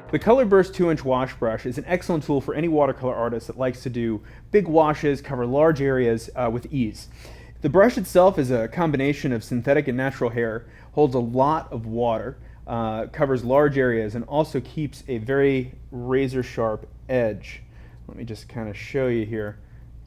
The Colorburst 2-inch wash brush is an excellent tool for any watercolor artist that likes to do big washes, cover large areas with ease. The brush itself is a combination of synthetic and natural hair, holds a lot of water, covers large areas, and also keeps a very razor sharp edge. Let me just kind of show you here.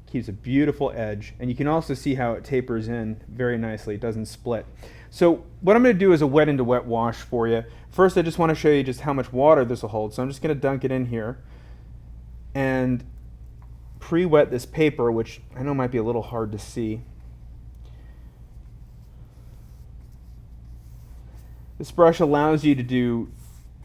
Keeps a beautiful edge, and you can also see how it tapers in very nicely. It doesn't split. So what I'm going to do is a wet into wet wash for you. First, I just want to show you just how much water this will hold. So I'm just going to dunk it in here and pre-wet this paper, which I know might be a little hard to see. This brush allows you to do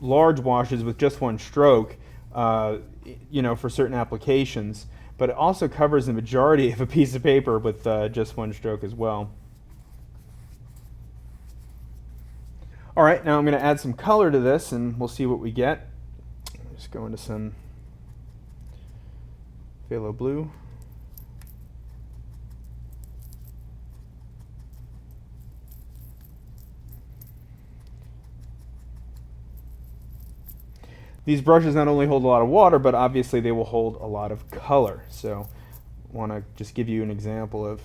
large washes with just one stroke, for certain applications, but it also covers the majority of a piece of paper with just one stroke as well. All right, now I'm going to add some color to this and we'll see what we get. Just go into some phthalo blue. These brushes not only hold a lot of water, but obviously they will hold a lot of color. So I want to just give you an example of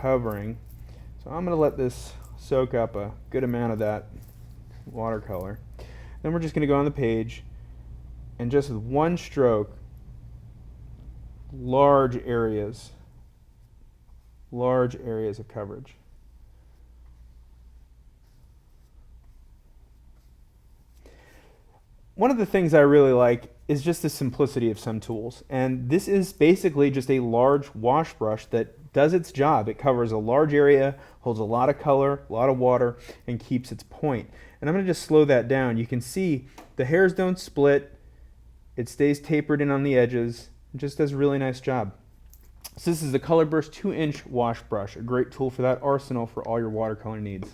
covering. So I'm going to let this soak up a good amount of that watercolor. Then we're just going to go on the page and just with one stroke, large areas of coverage. One of the things I really like is just the simplicity of some tools. And this is basically just a large wash brush that does its job. It covers a large area, holds a lot of color, a lot of water, and keeps its point. And I'm going to just slow that down. You can see the hairs don't split. It stays tapered in on the edges. It just does a really nice job. So this is the Colorburst 2-inch wash brush, a great tool for that arsenal for all your watercolor needs.